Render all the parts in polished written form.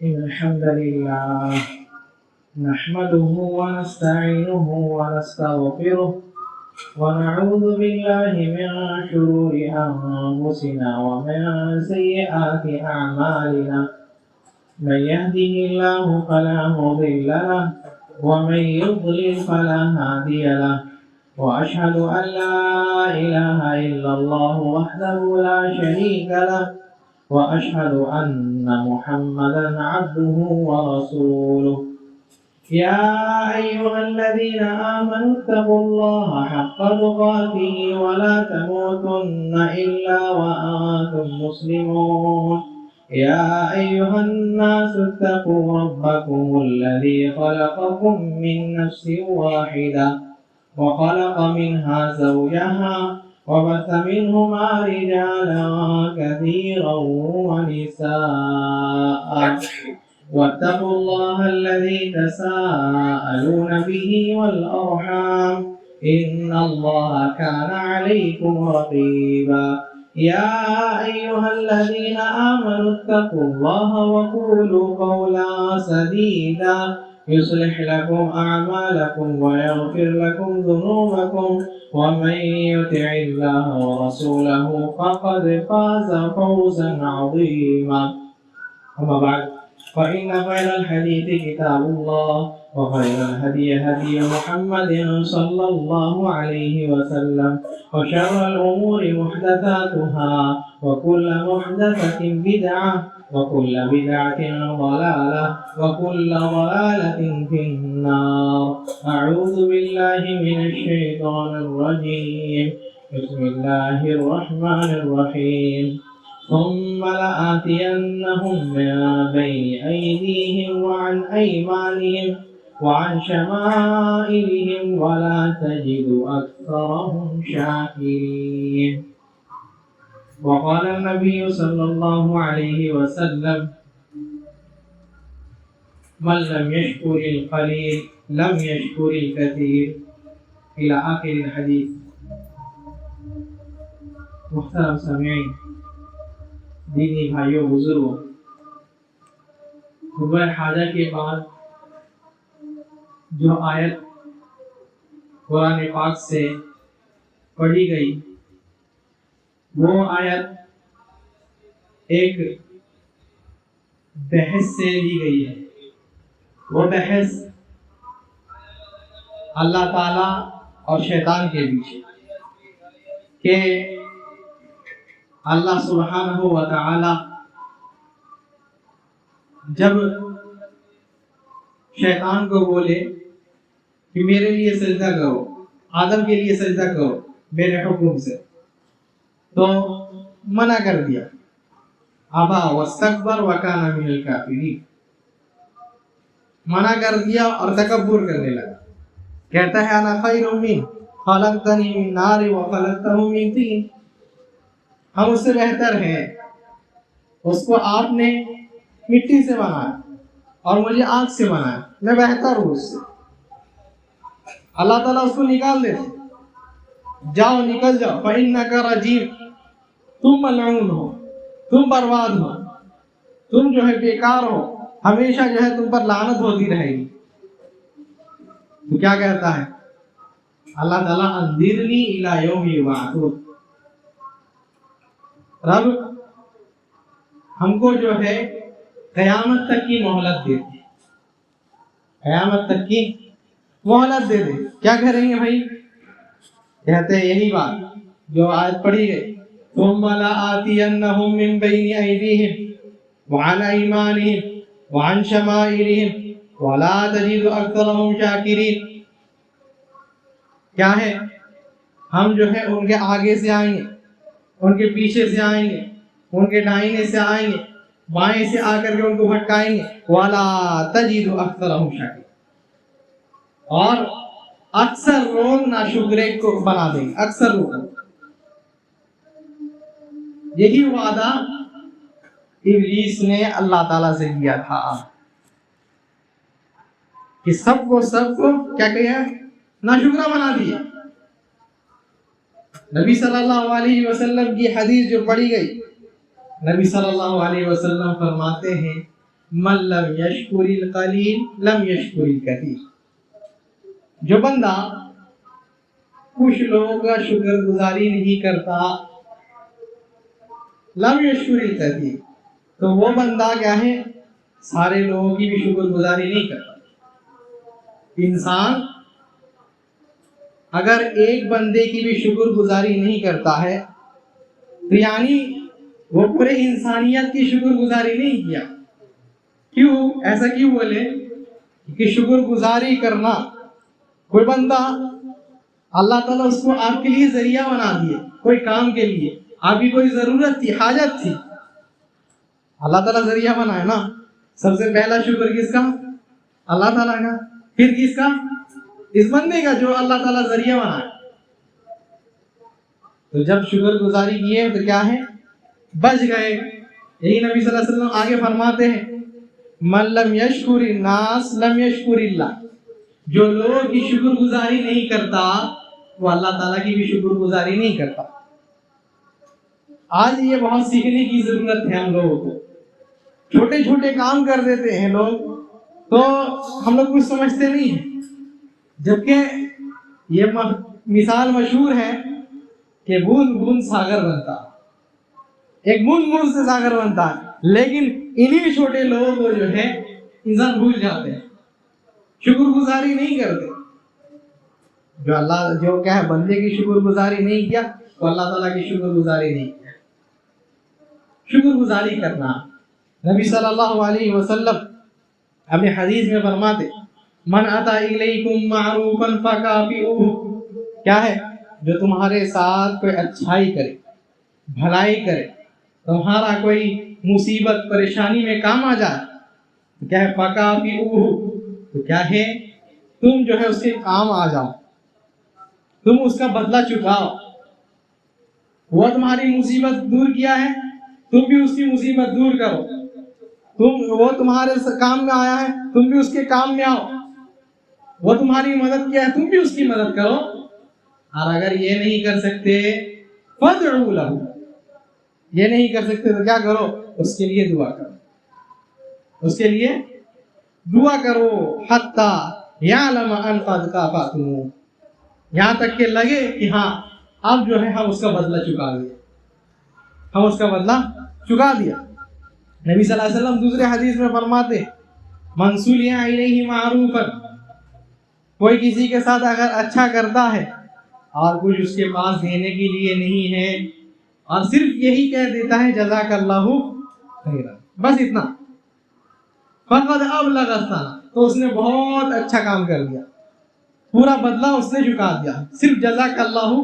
إن الحمد لله نحمده ونستعينه ونستغفره ونعوذ بالله من شرور أنفسنا ومن سيئات أعمالنا من يهده الله فلا مضل له ومن يضلل فلا هادي له وأشهد أن لا إله إلا الله وحده لا شريك له وأشهد أن محمدا عبده ورسوله يا أيها الذين آمنوا اتقوا الله حق تقاته ولا تموتن إلا وأنتم مسلمون يا أيها الناس اتقوا ربكم الذي خلقكم من نفس واحدة وخلق منها زوجها وبث منهما رجالا كثيرا ونساء واتقوا الله الذي تساءلون به والأرحام إن الله كان عليكم رقيبا يا أيها الذين آمنوا اتقوا الله وقولوا قولا سديدا يصلح لكم أعمالكم ويغفر لكم ذنوبكم ومن يطع الله ورسوله فقد فاز فوزا عظيما أما بعد فإن خير الحديث كتاب الله وخير الهدي هدي محمد صلى الله عليه وسلم وشر الأمور محدثاتها وكل محدثة بدعة وكل بدعة ضلالة وكل ضلالة في النار أعوذ بالله من الشيطان الرجيم بسم الله الرحمن الرحيم ثم لآتينهم من بين أيديهم وعن أيمانهم وعن شمائلهم ولا تجد أكثرهم شاكرين وقال النبي صلى الله عليه وسلم من لم يشكر القليل لم يشكر الكثير إلى آخر الحديث. محترم سامعین، دینی بھائیوں، بزرگوں، خطبہ حاجہ کے بعد جو آیت قرآن پاک سے پڑھی گئی وہ آیت ایک بحث سے لی گئی ہے. وہ بحث اللہ تعالی اور شیطان کے بیچ کہ اللہ سبحانہ و تعالی جب شیطان کو بولے کہ میرے لیے سجدہ کرو، آدم کے لیے سجدہ کرو میرے حکم سے، تو منع کر دیا. ابا واستکبر وکان من الکافرین، منع کر دیا اور تکبر کرنے لگا. کہتا ہے انا خیر منہ خلقتنی من نار وخلقتہ من طین، ہم اس سے بہتر ہیں، اس کو آپ نے مٹی سے بنایا اور مجھے آگ سے بنایا، میں بہتر ہوں اس سے. اللہ تعالیٰ اس کو نکال دیتے، جاؤ نکل جاؤ، فإنک رجیم، تم ملعون ہو، تم برباد ہو، تم جو ہے بیکار ہو، ہمیشہ جو ہے تم پر لعنت ہوتی رہے گی. تو کیا کہتا ہے اللہ تعالیٰ؟ انذرنی الی یوم یبعثون، رب ہم کو جو ہے قیامت تک کی مہلت دے دے، قیامت تک کی مہلت دے دے. کیا کریں گے بھائی؟ کہتے ہیں یہی بات جو آیت پڑھی گئی، ثم لآتینہم من بین ایدیہم وعن ایمانہم وعن شمائلہم ولا تجد اکثرہم شاکرین. کیا ہے؟ ہم جو ہے ان کے آگے سے آئیں گے، ان کے پیچھے سے آئیں گے، ان کے دائیں سے آئیں گے، بائیں سے آ کر کے ان کو بھٹکائیں گے. وَلَا تَجِدُ أَكْثَرَهُمْ شَاكِرِينَ، اور اکثر لوگ ناشکرے کو بنا دیں گے، اکثر لوگ. یہی وعدہ ابلیس نے اللہ تعالیٰ سے کیا تھا کہ سب کو کیا کیا؟ ناشکرا بنا دیا. نبی صلی اللہ علیہ وسلم کی حدیث جو پڑھی گئی، نبی صلی اللہ علیہ وسلم فرماتے ہیں मन लम यशकुरिल कलील लम यशकुरिल कसीर। जो बंदा कुछ लोगों का शुक्रगुजारी नहीं करता, लम यशकुरिल कसीर, तो वो बंदा क्या है, सारे लोगों की भी शुक्रगुजारी नहीं करता। इंसान अगर एक बंदे की भी शुक्रगुजारी नहीं करता है तो यानी वो पूरे इंसानियत की शुक्रगुजारी नहीं किया। क्यों, ऐसा क्यों बोले कि शुक्रगुजारी करना, कोई बंदा अल्लाह ताला उसको आपके लिए जरिया बना दिए, कोई काम के लिए, आपकी कोई जरूरत थी, हाजत थी, अल्लाह ताला जरिया बनाए ना। सबसे पहला शुक्र किसका? अल्लाह ताला का। फिर किसका? इस बंदे का जो अल्लाह ताला जरिया बनाए। तो जब शुक्रगुजारी किए तो क्या है, बच गए। यही नबी सल्लल्लाहु अलैहि वसल्लम आगे फरमाते हैं, मन लम यशकुरिन नास लम यशकुरिल्लाह। जो लोग की शुक्रगुजारी नहीं करता वो अल्लाह ताला की भी शुक्रगुजारी नहीं करता। आज ये बहुत सीखने की जरूरत है हम लोगों को। छोटे छोटे काम कर देते हैं लोग, तो हम लोग कुछ समझते नहीं है, जबकि ये मिसाल मशहूर है कि बूंद बूंद सागर बनता, एक बूंद बूंद से सागर बनता है। लेकिन इन्हीं छोटे लोगों को जो है इंसान भूल जाते हैं, शुक्रगुजारी नहीं करते। जो क्या है, बंदे की शुक्रगुजारी नहीं किया तो अल्लाह ताला की शुक्रगुजारी नहीं किया। शुक्रगुजारी करना, नबी सल्लल्लाहु अलैहि वसल्लम अपने हदीस में फरमाते, मन अता इलैकुम मारूफन फकाफिउहु। क्या है, जो तुम्हारे साथ कोई अच्छाई करे, भलाई करे, तुम्हारा कोई मुसीबत परेशानी में काम आ जाए, तो क्या है, फकाफिउहु, तो क्या है, तुम जो है उसके काम आ जाओ, तुम उसका बदला चुकाओ। वो तुम्हारी मुसीबत दूर किया है, तुम भी उसकी मुसीबत दूर करो। वो तुम्हारे काम में आया है, तुम भी उसके काम में आओ। वो तुम्हारी मदद किया है, तुम भी उसकी मदद करो। और अगर ये नहीं कर सकते, फदउ लहू, ये नहीं कर सकते तो क्या करो, उसके लिए दुआ करो, उसके लिए दुआ करो। हत्ता यालम अन क़द काफ़ातुहु, यहाँ तक के लगे कि हाँ अब जो है हम उसका बदला चुका दिया, हम उसका बदला चुका दिया। नबी सल्लल्लाहु अलैहि वसल्लम दूसरे हदीस में फरमाते, मंसूलिया इलैहि मारूफन, कोई किसी के साथ अगर अच्छा करता है और कुछ उसके पास देने के लिए नहीं है और सिर्फ यही कह देता है जज़ाकल्लाहु खैरन, बस इतना, फक़द अबलग़ सना, तो उसने बहुत अच्छा काम कर दिया, पूरा बदला उसने चुका दिया। सिर्फ जज़ाकल्लाहु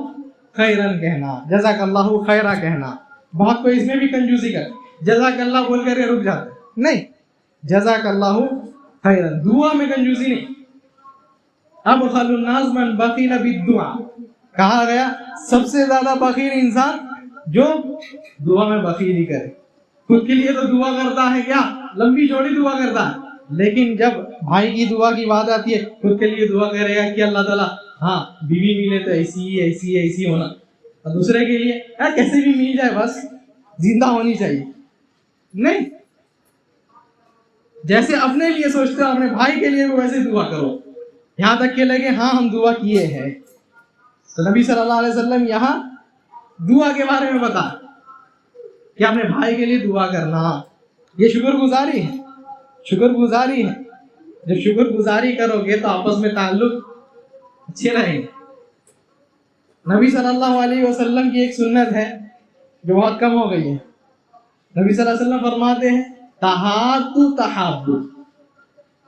खैरन कहना, जज़ाकल्लाहु खैरा कहना। बहुत कोई इसमें भी कंजूसी कर, जज़ाकल्लाह बोल कर रुक जाते, नहीं, जज़ाकल्लाहु खैरन, दुआ में कंजूसी नहीं। अब खलुन्नास मन बखील बिद्दुआ, कहा गया सबसे ज्यादा बखील इंसान जो दुआ में बखीली करे। खुद के लिए तो दुआ करता है, क्या लंबी चौड़ी दुआ करता है, लेकिन जब भाई की दुआ की बात आती है खुद के लिए दुआ करेगा कि अल्लाह ताला हाँ बीवी मिले तो ऐसी ऐसी ऐसी होना, और दूसरे के लिए कैसे भी मिल जाए बस जिंदा होनी चाहिए। नहीं, जैसे अपने लिए सोचते हो अपने भाई के लिए भी वैसे दुआ करो, यहाँ तक के लगे हाँ हम दुआ किए हैं। तो नबी सल्लल्लाहु अलैहि वसल्लम यहाँ दुआ के बारे में बता कि अपने भाई के लिए दुआ करना, ये शुक्रगुजारी है, शुक्रगुजारी है। जब शुक्रगुजारी करोगे तो आपस में ताल्लुक अच्छे रहेंगे। नबी सल्लल्लाहु अलैहि वसल्लम की एक सुन्नत है जो बहुत कम हो गई है। नबी सल्लल्लाहु अलैहि वसल्लम फरमाते हैं तहातु तहाब्बु,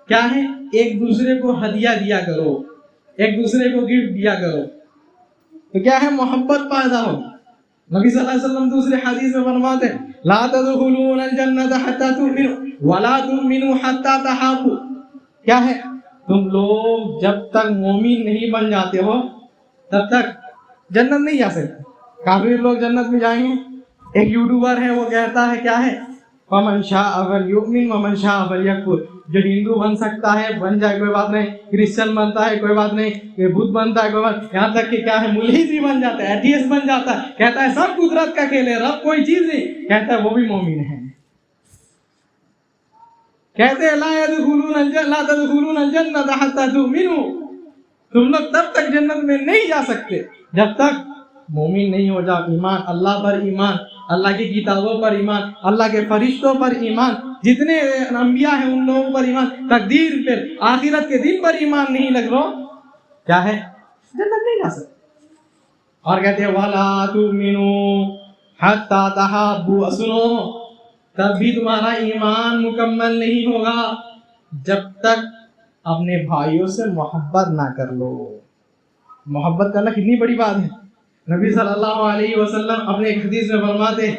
क्या है, एक दूसरे को हदिया दिया करो, एक दूसरे को गिफ्ट दिया करो, तो क्या है, मोहब्बत पैदा होगी। नबी सल्लल्लाहु अलैहि वसल्लम दूसरे हदीस में फरमाते हैं ला तदखुलूनल जन्नत हत्ता तुमिनु वला तुमिनु हत्ता तहाब्बु, क्या है, तुम लोग जब तक मोमिन नहीं बन जाते हो तब तक जन्नत नहीं जा सकते। काफिर लोग जन्नत में जाएंगे। एक यूट्यूबर है वो कहता है क्या है, फमन शाअ फलयुमिन वमन शाअ फलयकफुर, जो हिंदू बन सकता है बन जाए कोई बात नहीं, क्रिश्चियन बनता है कोई बात नहीं, बुद्ध बनता है कोई बात, यहाँ तक कि क्या है मुल्हिद भी बन जाता है, एथीस्ट बन जाता है, कहता है सब कुदरत का खेल है, रब कोई चीज नहीं, कहता है वो भी मोमिन है। कहते हैं ला तदखुलून अल-जन्नत हत्ता तुमिनू, तुम लोग तब तक जन्नत में नहीं जा सकते जब तक मोमिन नहीं हो जाओ। ईमान, अल्लाह पर ईमान, अल्लाह की किताबों पर ईमान, अल्लाह के फरिश्तों पर ईमान, जितने अंबिया हैं उन लोगों पर ईमान, तकदीर पर, आखिरत के दिन पर ईमान नहीं लग लो, क्या है, जन्नत नहीं जा सकते। और कहते हैं वाला तुमिनू हत्ता तहाब्बू, सुनो तब भी तुम्हारा ईमान मुकम्मल नहीं होगा जब तक अपने भाइयों से मोहब्बत ना कर लो। मोहब्बत करना कितनी बड़ी बात है। नबी सल्लल्लाहु अलैहि वसल्लम अपने एक हदीस में फरमाते हैं,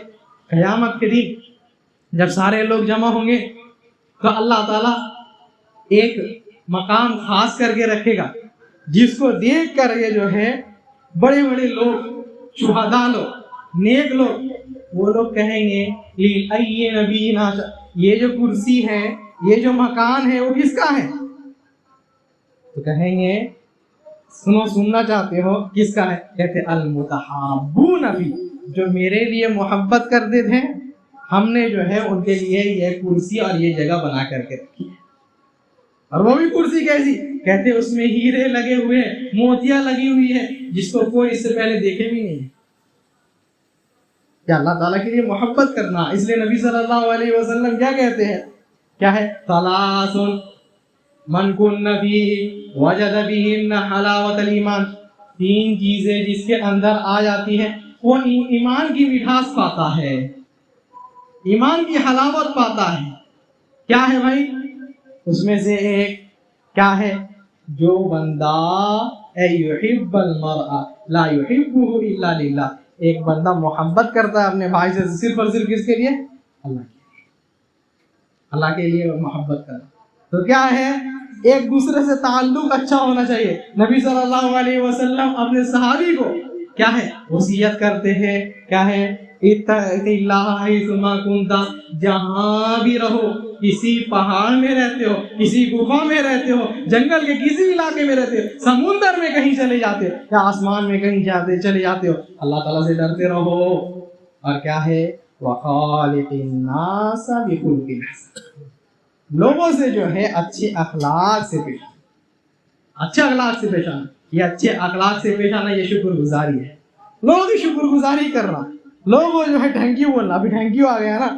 क़यामत के दिन जब सारे लोग जमा होंगे तो अल्लाह ताला एक मकाम खास करके रखेगा, जिसको देख कर ये जो है बड़े बड़े लोग, शुहदा लोग, नेक लोग, वो लोग कहेंगे लिअय्यि नबीना, ये जो कुर्सी है, ये जो मकान है, वो किसका है? तो कहेंगे सुनो, सुनना चाहते हो, किसका है? कहते अल मुतहाब्बून फी, जो मेरे लिए मोहब्बत करते थे, हमने जो है उनके लिए ये कुर्सी और ये जगह बना करके रखी है। और वो भी कुर्सी कैसी? कहते उसमें हीरे लगे हुए हैं, मोतियां लगी हुई है, जिसको कोई इससे पहले देखे भी नहीं। क्या अल्लाह ताला के लिए मोहब्बत करना। इसलिए नबी सल्लल्लाहु अलैहि वसल्लम क्या कहते हैं, क्या है, सलासुन मन कुन्न फीहि वजद बिहिन्ना हलावतल ईमान, तीन चीजें जिसके अंदर आ जाती है वो ईमान की मिठास पाता है, ईमान की हलावत पाता है। क्या है भाई? उसमें से एक क्या है, जो बंदा युहिब्बुल मरअ ला युहिब्बुहु इल्ला लिल्लाह, एक बंदा मोहब्बत करता है अपने भाई से सिर्फ और सिर्फ किसके लिए? अल्लाह के लिए। अल्लाह के लिए मोहब्बत करना तो क्या है, एक दूसरे से ताल्लुक अच्छा होना चाहिए। नबी सल्लल्लाहु अलैहि वसल्लम अपने सहाबी को क्या है वसीयत करते हैं, क्या है, इत्तक़िल्लाह हैसुमा कुंता, जहाँ भी रहो, किसी पहाड़ में रहते हो, किसी गुफा में रहते हो, जंगल के किसी इलाके में रहते हो, समुंदर में कहीं चले जाते हो या आसमान में कहीं चले जाते हो, अल्लाह ताला से डरते रहो। और क्या है, वखालिकिन नास बिखुलकिन हसन, लोगों से जो है अच्छे अखलाक से पेश आना, अच्छे अखलाक से पेश आना। ये अच्छे अखलाक से पेश आना ये शुक्रगुजारी है, लोगों की शुक्रगुजारी करना, लोगों जो है थैंक यू बोलना। अभी थैंक यू आ गया ना,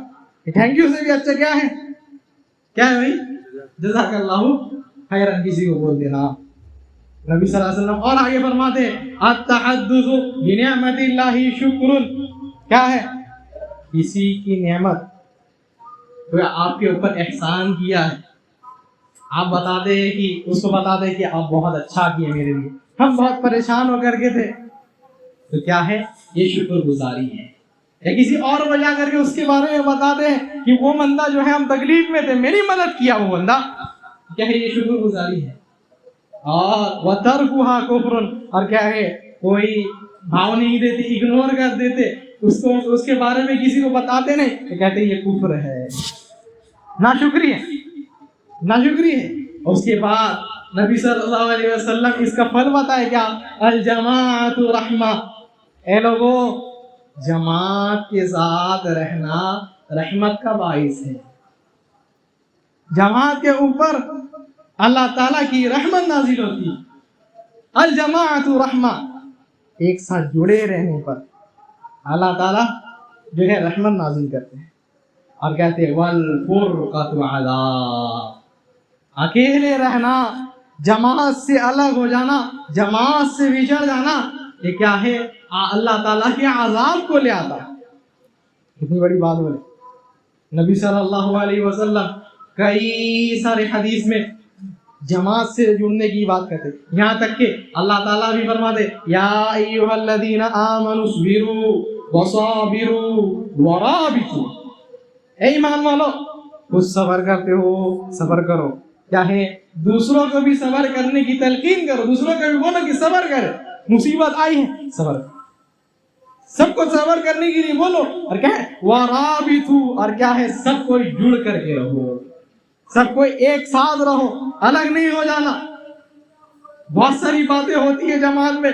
थैंक यू से भी अच्छा क्या है, क्या है भाई, जज़ाकल्लाहु खैरन, किसी को बोल देना। नबी सल्लल्लाहु अलैहि वसल्लम और आगे फरमाते हैं अत-तहद्दुसु बिनिअमतिल्लाहि शुक्रुन, क्या है, किसी की नेमत, तो आपके ऊपर एहसान किया है, आप बता दे कि उसको बता दे कि आप बहुत अच्छा किए मेरे लिए, हम बहुत परेशान होकर के थे, तो क्या है, ये शुक्रगुजारी है। या किसी और वजह करके उसके बारे में बता दे कि वो बंदा जो है हम तकलीफ में थे, मेरी मदद किया वो बंदा, क्या है, ये शुक्रगुजारी है। और वतरकुहा कुफ्रुन, और क्या है, कोई भाव नहीं देते, इग्नोर कर देते उसको, उसके बारे में किसी को बताते नहीं, तो कहते ये कुफ्र है, नाशुक्री है, नाशुक्री है। उसके बाद नबी सल्लल्लाहु अलैहि वसल्लम इसका फल बताए, क्या, अल जमाअतु रहमा, ए लोगों, जमात के साथ रहना रहमत का बाइस है। जमात के ऊपर अल्लाह ताला की रहमत नाजिल होती है। अल जमाअतु रहमा, एक साथ जुड़े रहने पर अल्लाह ताला जो है रहमत नाजिल करते हैं। और कहते हैं वल फुरक़तु अज़ाब, अकेले रहना, जमात से अलग हो जाना, जमात से बिछड़ जाना, ये क्या है, अल्लाह ताला के अज़ाब को ले आता है। कितनी बड़ी बात बोले नबी सल्लल्लाहु अलैहि वसल्लम, कई सारे हदीस में जमात से जुड़ने की बात करते, यहाँ तक कि अल्लाह ताला भी फरमाते या अय्युहल्लज़ीना आमनुस्बिरू वसाबिरू वराबितू, ऐ ईमान वालो, कुछ सब्र करते हो, सब्र करो, क्या है, दूसरों को भी सब्र करने की तलकीन करो, दूसरों को भी बोलो कि सब्र करे, मुसीबत आई है सब्र, सबको सब्र करने के लिए बोलो। और क्या है, वराबितू, और क्या है, सब कोई जुड़ करके रहो, सब कोई एक साथ रहो, अलग नहीं हो जाना। बहुत सारी बातें होती है जमात में,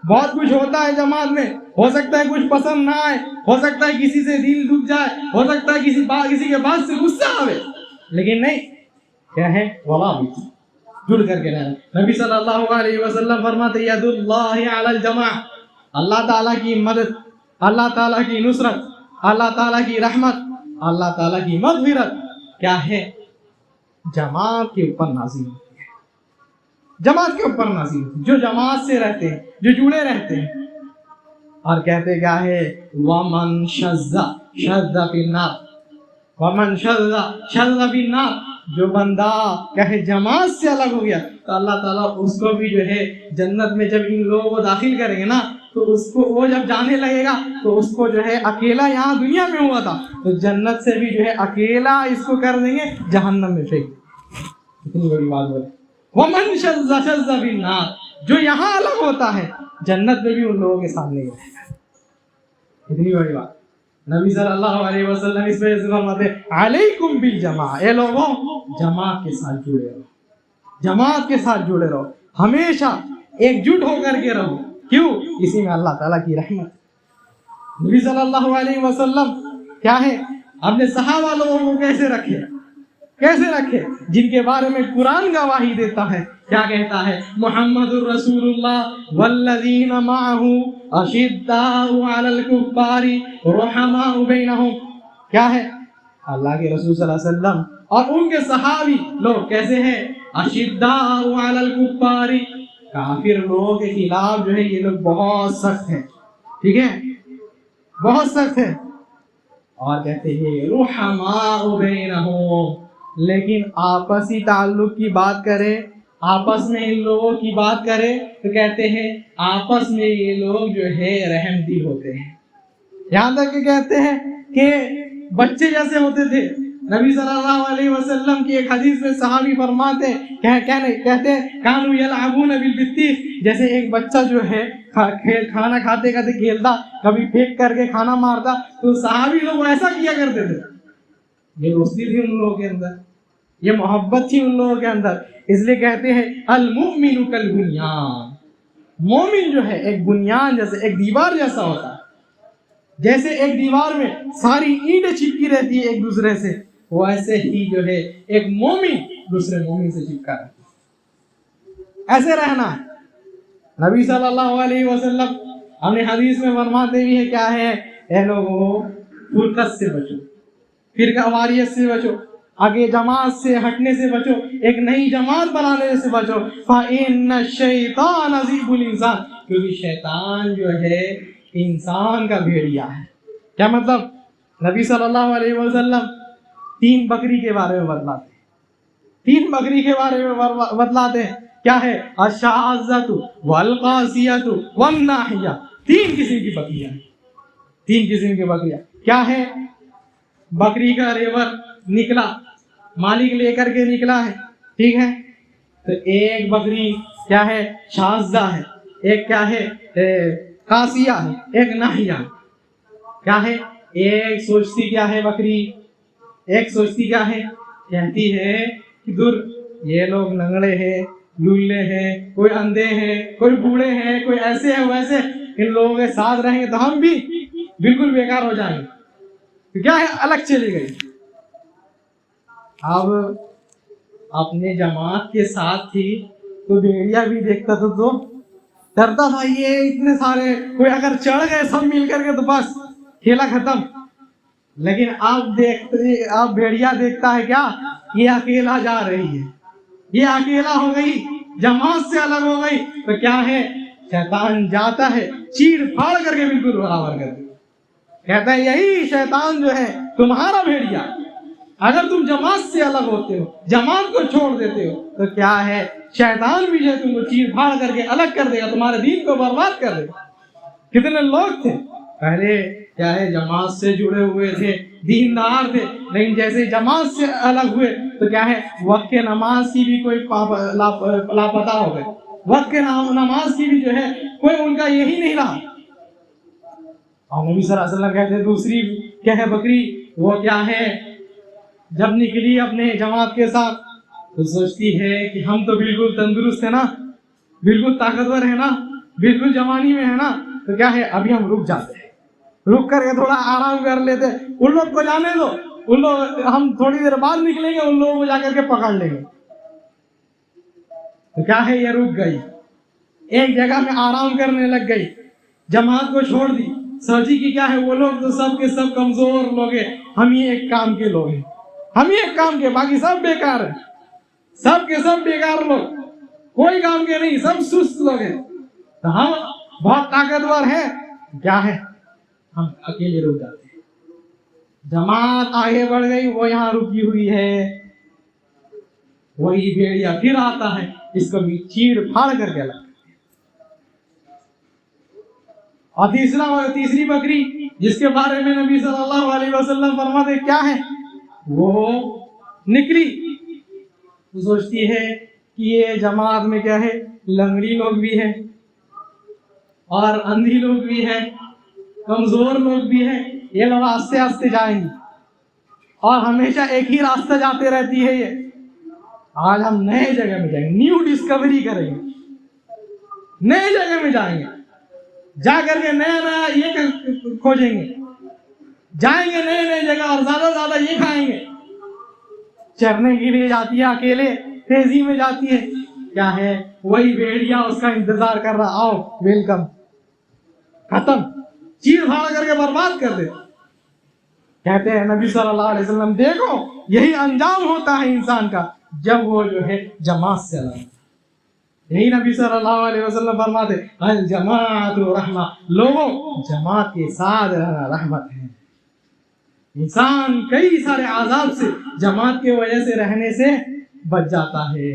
बहुत कुछ होता है जमात में, हो सकता है कुछ पसंद ना आए, हो सकता है किसी से दिल दुख जाए, हो सकता है किसी के बात से गुस्सा आवे, लेकिन नहीं, क्या है, वला भी जुड़ करके रहना। नबी सल्लल्लाहु अलैहि वसल्लम फरमाते यदुल्लाहि अलल जमा, अल्लाह ताला की मदद, अल्लाह ताला की नुसरत, अल्लाह ताला की रहमत, अल्लाह ताला की मग़फ़िरत क्या है, जमात के ऊपर नाज़िल होती है। जमात के ऊपर नाज़िल होती है, जो जमात से रहते हैं, जो जुड़े रहते हैं। और कहते क्या है, वमन शज़्ज़ा शज़्ज़ा फिन्नार, वमन शज़्ज़ा शज़्ज़ा फिन्नार, जो बंदा कहे जमात से अलग हो गया तो अल्लाह ताला उसको भी जो है जन्नत में जब इन लोगों को दाखिल करेंगे ना, तो उसको वो जब जाने लगेगा तो उसको जो है अकेला यहाँ दुनिया में हुआ था तो जन्नत से भी जो है अकेला इसको कर देंगे, जहन्नम में फेंक देंगे। इतनी बड़ी बात बोले, वमन शज़्ज़ा शज़्ज़ा फिन्नार, जो यहाँ अलग होता है जन्नत में भी उन लोगों के सामने ही रहेगा। इतनी बड़ी बात। नबी सल्लल्लाहु अलैहि वसल्लम इस वजह से फरमाते अलैकुम बिल जमा, ए लोगों जमात के साथ जुड़े रहो, जमात के साथ जुड़े रहो, हमेशा एकजुट होकर के रहो। क्यों? इसी में अल्लाह ताला की रहमत। नबी सल्लल्लाहु अलैहि वसल्लम क्या है, अपने सहाबा लोगों को कैसे रखे, कैसे रखे, जिनके बारे में कुरान गवाही देता है। क्या कहता है, मुहम्मदुर रसूलुल्लाह वल्लज़ीना माअहू अशिद्दाउ अलल कुफ्फारी रुहमाउ बैनहुम। क्या है, अल्लाह के रसूल सल्लल्लाहु अलैहि वसल्लम और उनके सहाबी लोग कैसे हैं, अशिद्दाउ अलल कुफ्फारी, काफिर लोगों के खिलाफ जो है ये लोग बहुत सख्त हैं, ठीक है, बहुत सख्त है। और कहते हैं रुहमाउ बैनहुम, लेकिन आपसी ताल्लुक की बात करें, आपस में इन लोगों की बात करें तो कहते हैं आपस में ये लोग जो है रहमदिल होते हैं। यहाँ तक कि कहते हैं कि बच्चे जैसे होते थे। नबी सल्लल्लाहु अलैहि वसल्लम की एक हदीस में सहाबी फरमाते कहते हैं कानू यलअबून बिल बित्तीख, जैसे एक बच्चा जो है खाना खाते खाते खेलता, कभी फेंक करके खाना मारता, तो सहाबी लोग ऐसा किया करते थे। ये दोस्ती थी उन लोगों के अंदर, ये मोहब्बत थी उन लोगों के अंदर। इसलिए कहते हैं अल मुमिनु कल बुनियान, मोमिन जो है एक बुनियान जैसे, एक दीवार जैसा होता है। जैसे एक दीवार में सारी ईंटें चिपकी रहती है एक दूसरे से, वैसे ही जो है एक मोमिन दूसरे मोमिन से चिपका रहता है। ऐसे रहना है। नबी सल्लल्लाहु अलैहि वसल्लम अपने हदीस में फरमाते भी है, क्या है, ए लोगों फुरकत से बचो, फिरकावारियत से बचो, आगे जमात से हटने से बचो, एक नई जमात बनाने से बचो। फ़इन्न शैतान अज़ीबुल इंसान, क्योंकि शैतान जो है इंसान का भेड़िया है। क्या मतलब? नबी सल्लल्लाहु अलैहि वसल्लम 3 बकरी के बारे में बतलाते हैं, 3 बकरी के बारे में बतलाते हैं। क्या है? अशाज़तु वल क़ासियतु वन नाहिया, 3 किस्म की बकरियां, 3 किस्म की बकरियां। क्या है? बकरी का रेवर निकला, मालिक लेकर के निकला है, ठीक है, तो एक बकरी क्या है, शाज़ा है, एक क्या है, कासिया है, एक नाहिया। क्या है? एक सोचती क्या है बकरी, एक सोचती क्या है, कहती है कि दूर ये लोग लंगड़े हैं, लूले हैं, कोई अंधे हैं, कोई बूढ़े हैं, कोई ऐसे हैं वैसे, इन लोगों के साथ रहेंगे तो हम भी बिल्कुल बेकार हो जाएंगे। तो क्या है, अलग चली गई। अब अपने जमात के साथ थी तो भेड़िया भी देखता था तो डरता था, ये इतने सारे, कोई अगर चढ़ गए सब मिल करके तो बस खेला खत्म। लेकिन अब भेड़िया देखता है क्या, ये अकेला जा रही है, ये अकेला हो गई, जमात से अलग हो गई, तो क्या है, शैतान जाता है चीर फाड़ करके बिल्कुल बराबर कर देता। कहता है यही शैतान जो है तुम्हारा भेड़िया। अगर तुम जमात से अलग होते हो, जमात को छोड़ देते हो, तो क्या है, शैतान भी जो है तुमको चीर फाड़ करके अलग कर देगा, तुम्हारे दीन को बर्बाद कर देगा। कितने लोग थे पहले क्या है, जमात से जुड़े हुए थे, दीनदार थे, लेकिन जैसे जमात से अलग हुए तो क्या है, वक्त के नमाज की भी कोई लापता हो गए, वक्त के नमाज की भी जो है कोई उनका यही नहीं रहा। और नबी सल्लल्लाहु अलैहि वसल्लम कहते दूसरी क्या है बकरी, वो क्या है, जब निकली अपने जमात के साथ तो सोचती है कि हम तो बिल्कुल तंदुरुस्त है ना, बिल्कुल ताकतवर है ना, बिल्कुल जवानी में है ना, तो क्या है, अभी हम रुक जाते हैं, रुक करके थोड़ा आराम कर लेते, उन लोग को जाने दो, उन लोग, हम थोड़ी देर बाद निकलेंगे, उन लोगों को जाकर के पकड़ लेंगे। तो क्या है, ये रुक गई, एक जगह में आराम करने लग गई, जमात को छोड़ दी। सोची कि क्या है, वो लोग तो सब के सब कमजोर लोग हैं, हम ही एक काम के लोग हैं, हम ही एक काम के, बाकी सब बेकार है, सब के सब बेकार लोग, कोई काम के नहीं, सब सुस्त लोग हैं। तो हम बहुत ताकतवर हैं, क्या है, हम अकेले रुक जाते हैं। जमात आगे बढ़ गई, वो यहाँ रुकी हुई है, वही भेड़िया फिर आता है, इसको भी चीड़ फाड़ करके अलग। और तीसरी बकरी जिसके बारे में नबी सल्लल्लाहु अलैहि वसल्लम फरमाते क्या है, वो निकली, तो सोचती है कि ये जमात में क्या है, लंगड़ी लोग भी है और अंधी लोग भी है, कमजोर लोग भी है, ये लोग आस्ते आस्ते जाएंगे और हमेशा एक ही रास्ता जाते रहती है ये। आज हम नए जगह में जाएंगे, न्यू डिस्कवरी करेंगे, नए जगह में जाएंगे, जा करके नया नया ये खोजेंगे, जाएंगे नए नए जगह और ज्यादा ये खाएंगे। चरने के लिए जाती है, अकेले तेजी में जाती है, क्या है, वही भेड़िया उसका इंतजार कर रहा, आओ वेलकम, खत्म, चीर फाड़ करके बर्बाद कर दे। कहते हैं नबी सल्लल्लाहु अलैहि वसल्लम, देखो यही अंजाम होता है इंसान का जब वो जो है जमात से अलग। यही नबी सल्लल्लाहु अलैहि वसल्लम फरमाते, अल जमाअतु रहमा, लोगों जमात के साथ रहना रहमत है। इंसान कई सारे आजाब से जमात के वजह से रहने से बच जाता है।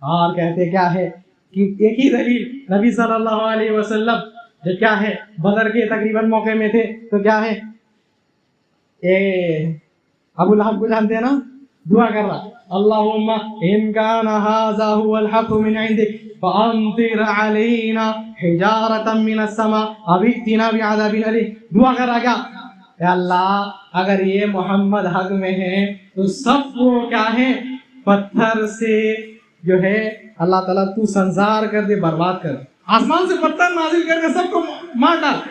और कहते क्या है कि एक ही दलील, नबी सल्लल्लाहु अलैहि वसल्लम जब क्या है बदर के तकरीबन मौके में थे, तो क्या है, अबू लहब को जानते हैं ना, दुआ कर रहा, अल्लाहुम्मा इन काना हाज़ा हुवल हक़ मिन इंदिक फअम्तिर अलैना हिजारतम मिनस समा अव इतिना बिअज़ाबिन अलीम। दुआ कर रहा क्या, अल्लाह अगर ये मोहम्मद हक में है तो सबको क्या है, पत्थर से जो है अल्लाह ताला तू संसार कर दे, बर्बाद कर, आसमान से पत्थर नाजिल करके सबको मार डाल।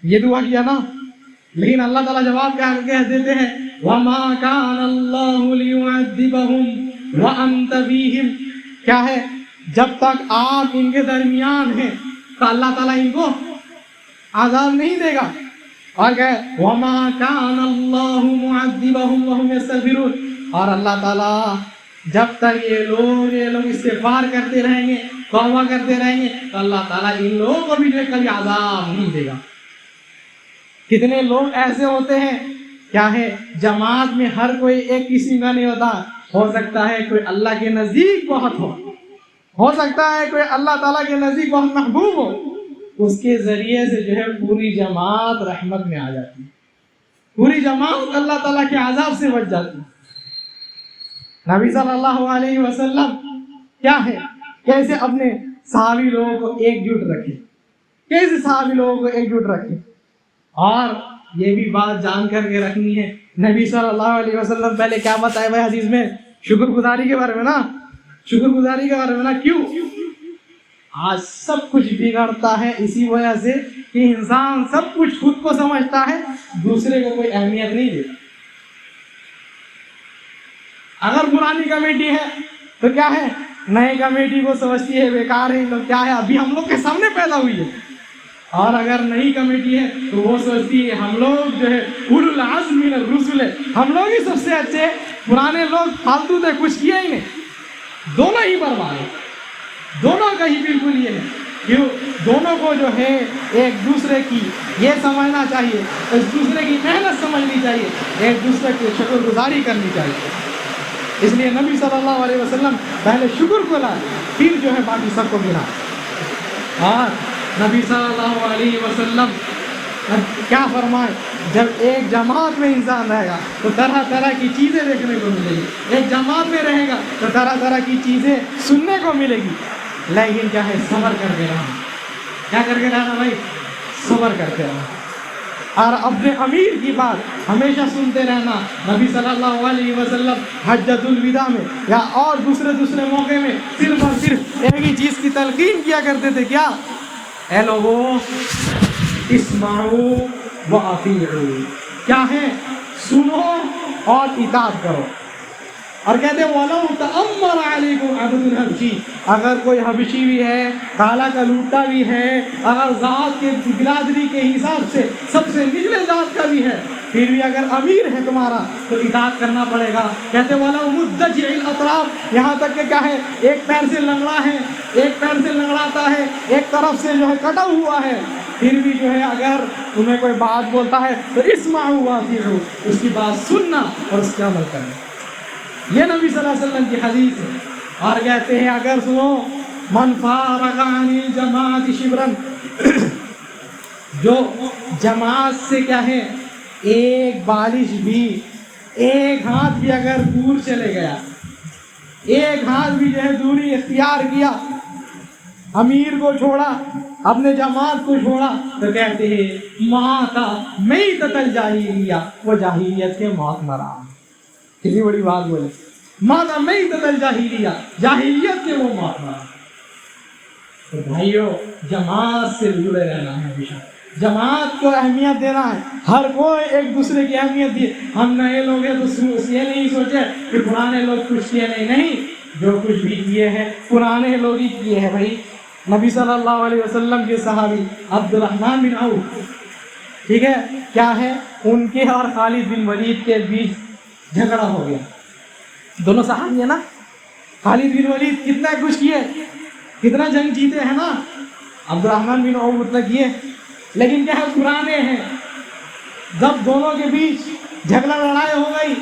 ये दुआ किया ना, लेकिन अल्लाह ताला जवाब क्या कह देते हैं, वमा कान अल्लाहु लियुअद्दिबहुम व अंत फीहिम, क्या है, जब तक आप इनके दरमियान हैं तो अल्लाह ताला इनको आजाब नहीं देगा। और क्या है, वमा कान अल्लाहु मुअद्दिबहुम व हुम यस्तगफिरून, और अल्लाह ताला जब तक ये लोग इस्तिगफार करते रहेंगे, तौबा करते रहेंगे, तो अल्लाह ताला इन लोगों को भी कभी आजाब नहीं देगा। कितने लोग ऐसे होते हैं, क्या है, जमात में हर कोई एक किस्म का नहीं होता, हो सकता है कोई अल्लाह के नज़दीक बहुत हो सकता है कोई अल्लाह ताला के नज़दीक बहुत महबूब हो, उसके ज़रिए से जो है पूरी जमात रहमत में आ जाती है, पूरी जमात अल्लाह ताला के आज़ाब से बच जाती है। नबी सल्लल्लाहु अलैहि वसल्लम क्या है, कैसे अपने सहाबी लोगों को एकजुट रखे, कैसे सहाबी लोगों को एकजुट रखे। और ये भी बात जान करके रखनी है, नबी सल्लल्लाहु अलैहि वसल्लम पहले क्या बताया भाई हदीस में, शुक्रगुजारी के बारे में ना, शुक्रगुजारी के बारे में ना। क्यों आज सब कुछ बिगड़ता है, इसी वजह से कि इंसान सब कुछ खुद को समझता है, दूसरे को कोई अहमियत नहीं देता। अगर पुरानी कमेटी है तो क्या है, नई कमेटी को समझती है बेकार है, तो क्या है, अभी हम लोग के सामने पैदा हुई है। और अगर नई कमेटी है तो वो सोचती है हम लोग जो है उलुल अज़्म मिनर रुसुल है, हम लोग ही सबसे अच्छे, पुराने लोग फालतू थे, कुछ किया ही नहीं। दोनों ही बर्बाद है, दोनों का ही बिल्कुल ये है। क्यों, दोनों को जो है एक दूसरे की ये समझना चाहिए, एक दूसरे की मेहनत समझनी चाहिए, एक दूसरे की शुक्रगुजारी करनी चाहिए। इसलिए नबी सल्लल्लाहु अलैहि वसल्लम पहले शुक्र को लाए, फिर जो है बाकी सबको गिना। और नबी सल्लल्लाहु अलैहि वसल्लम क्या फरमाए, जब एक जमात में इंसान रहेगा तो तरह तरह की चीज़ें देखने को मिलेगी, एक जमात में रहेगा तो तरह तरह की चीज़ें सुनने को मिलेगी, लेकिन क्या है, सब्र करके रहना। क्या करके रहना भाई, सब्र करके रहना। और अपने अमीर की बात हमेशा सुनते रहना। नबी सल्लल्लाहु अलैहि वसल्लम हज्जतुल विदा में या और दूसरे मौके में सिर्फ और सिर्फ एक ही चीज़ की तलकीन किया करते थे, क्या, ए लोगों इस्माऊ व अतीऊ, کیا ہے؟ سنو اور اطاعت کرو. اور کہتے ہیں وَلَوْ تَأَمَّرَ عَلَيْكُمْ عَبْدٌ حَبَشِيٌّ، اگر کوئی حبشی بھی ہے، کالا کا لوٹا بھی ہے، اگر ذات کے برادری کے حساب سے سب سے نچلے ذات کا بھی ہے، پھر بھی اگر امیر ہے تمہارا تو اطاعت کرنا پڑے گا. کہتے ہیں وَلَوْ مُدَّجِعِ الْأَطْرَافِ، یہاں تک کہ کیا ہے، ایک پیر سے لنگڑا ہے، ایک پیر سے لنگڑاتا ہے، ایک طرف سے جو ہے کٹا ہوا ہے، پھر بھی جو ہے اگر تمہیں کوئی بات بولتا ہے تو اسمعوا واطیعوا، اس کی بات سننا اور اس کا عمل کرنا. یہ نبی صلی اللہ علیہ وسلم کی حدیث ہے. اور کہتے ہیں اگر سنو من فارغ عن الجماعت شبرن، جو جماعت سے کیا ہے ایک بالش بھی، ایک ہاتھ بھی اگر دور چلے گیا، ایک ہاتھ بھی جو ہے دوری اختیار کیا، امیر کو چھوڑا، اپنے جماعت کو چھوڑا، تو کہتے ہیں ماتا میتۃ الجاہلیہ، وہ جاہلیت کے موت مرا. کتنی بڑی بات بولے، ماتا میتۃ الجاہلیہ، جاہلیت کے وہ موت مرا. تو بھائیو جماعت سے جڑے رہنا ہے ہمیشہ، جماعت کو اہمیت دینا ہے. ہر کوئی ایک دوسرے کی اہمیت دیے. ہم نئے لوگ ہیں تو یہ نہیں سوچے کہ پرانے لوگ کچھ کیے نہیں، جو کچھ بھی کیے ہیں پرانے لوگ ہی کیے ہیں. بھائی نبی صلی اللہ علیہ وسلم کے صحابی عبد الرحمن بن عوف، ٹھیک ہے، کیا ہے ان کے اور خالد بن ولید کے بیچ جھگڑا ہو گیا. دونوں صحابی ہیں نا. خالد بن ولید کتنا کچھ کیے، کتنا جنگ جیتے ہیں نا. عبد الرحمن بن عوف اتنا کیے، لیکن کیا ہے پرانے ہیں. جب دونوں کے بیچ جھگڑا لڑائی ہو گئی،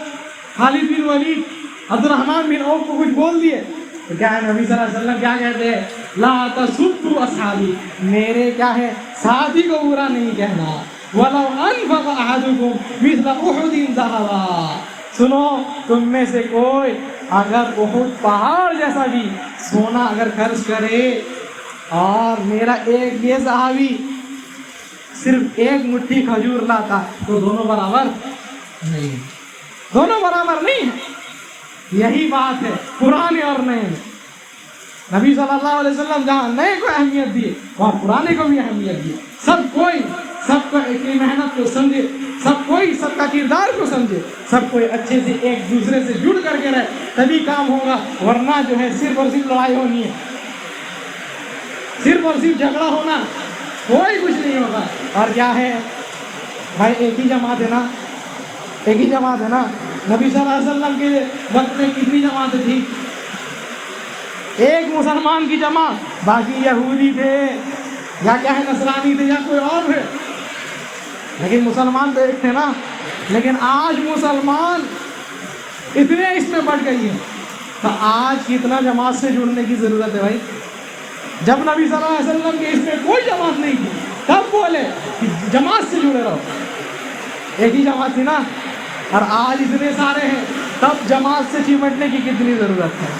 خالد بن ولید عبد الرحمن بن عوف کو کچھ بول دیے، تو کیا ہے نبی صلی اللہ علیہ وسلم کیا کہتے ہیں، لا تسبوا اصحابی، میرے کیا ہے ساتھی کو برا نہیں کہنا. ولو انفق احدکم مثل احد ذهبا، سنو تم میں سے کوئی اگر احد پہاڑ جیسا بھی سونا اگر خرچ کرے، اور میرا ایک یہ صحابی صرف ایک مٹھی کھجور لاتا، تو دونوں برابر نہیں، دونوں برابر نہیں ہیں. یہی بات ہے پرانے اور نئے میں. نبی صلی اللہ علیہ وسلم جہاں نئے کو اہمیت دیے وہاں پرانے کو بھی اہمیت دیے. سب کو ایک محنت کو سمجھے، سب کا کردار کو سمجھے، سب کوئی اچھے سے ایک دوسرے سے جڑ کر کے رہے، تبھی کام ہوگا. ورنہ جو ہے صرف اور صرف لڑائی ہونی ہے، صرف اور صرف جھگڑا ہونا، کوئی کچھ نہیں ہوگا. اور کیا ہے بھائی، ایک ہی جماعت ہے نا، ایک ہی جماعت ہے نا. نبی صلی اللہ علیہ وسلم کے وقت میں کتنی جماعتیں تھی؟ ایک مسلمان کی جماعت، باقی یہودی تھے یا کیا ہے نصرانی تھے یا کوئی اور تھے، لیکن مسلمان تو ایک تھے نا. لیکن آج مسلمان اتنے اس میں بڑھ گئی ہے، تو آج کتنا جماعت سے جڑنے کی ضرورت ہے بھائی. جب نبی صلی اللہ علیہ وسلم کے اس میں کوئی جماعت نہیں تھی، تب بولے کہ جماعت سے جڑے رہو، ایک ہی جماعت تھی نا. اور آج اتنے سارے ہیں، تب جماعت سے چمٹنے کی کتنی ضرورت ہے.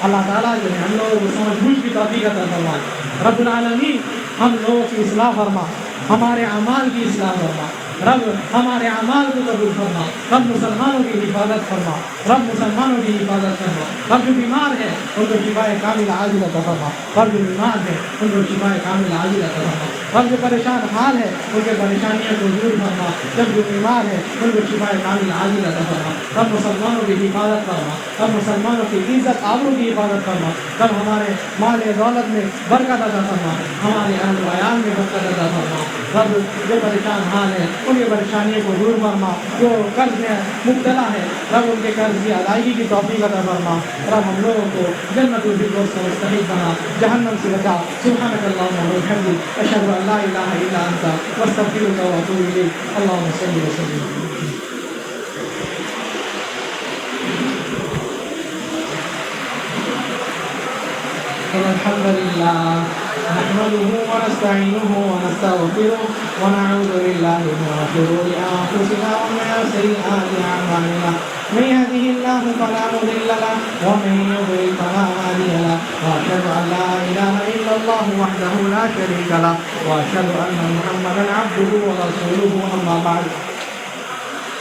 اللہ تعالیٰ جو ہے ہم لوگوں کو سمجھ بوجھ کی توفیق عطا فرمائے. رب العالمین ہم لوگوں کی اصلاح فرما، ہمارے اعمال کی اصلاح فرما. رب ہمارے اعمال کو قبول فرما. رب مسلمانوں کی حفاظت فرما. رب مسلمانوں کی حفاظت فرما. رب جو بیمار ہے ان کو شفاء کامل عاجل عطا فرما. رب جو بیمار ہے ان کو شفاء کامل عاجل عطا فرما. رب جو پریشان حال ہے ان کے پریشانیوں کو دور فرما. جب جو بیمار ہے ان کو شفاء کامل عاجل عطا فرما. رب مسلمانوں کی حفاظت فرما. رب مسلمانوں کی عزت آبرو کی حفاظت فرما. رب ہمارے مال دولت میں برکت عطا فرما. ہمارے اہل و عیال میں برکت عطا فرما. رب جو پریشان حال ہے ان کی پریشانیوں کو دور فرما. جو قرض میں مبتلا ہے رب ان کے قرض کی ادائیگی کی توفیق عطا فرما. رب ہم لوگوں کو جنت الفردوس کا مستحق بنا، جہنم سے بچا. سبحانک اللہم و بحمدک، اشہد ان لا الہ الا انت، استغفرک و اتوب الیک. اللہم صل وسلم. الحمد للہ نحمده ونستعینه ونستغفره ونعوذ باللہ من شرور انفسنا ومن سیئات اعمالنا. من يهده الله فلا مضل له ومن يضلل فلا هادي له. واشهد ان لا اله الا الله وحده لا شريك له واشهد ان محمدا عبده ورسوله. اما بعد،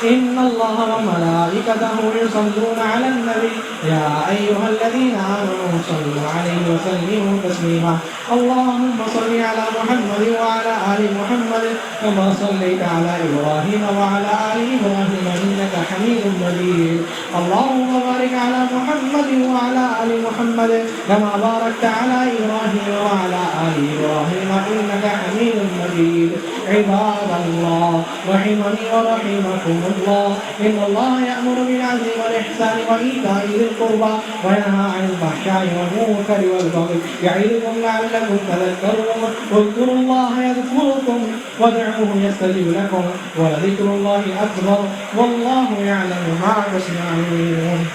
إن الله وملائكته يصلون على النبي يا أيها الذين آمنوا صلوا عليه وسلموا تسليما اللهم صل على محمد وعلى آل محمد كما صليت على إبراهيم وعلى آل إبراهيم إنك حميد مجيد اللهم بارك على محمد وعلى آل محمد كما باركت على إبراهيم وعلى آل إبراهيم إنك حميد مجيد عباد الله رحمني ورحمكم الله إن الله يأمر بالعدل والإحسان وإيتاء ذي القربى وينهى عن الفحشاء والمنكر والبغي يعظكم لعلكم تذكرون اذكروا الله يذكركم وادعوه يستجب لكم ولذكر الله أكبر والله يعلم ما تصنعون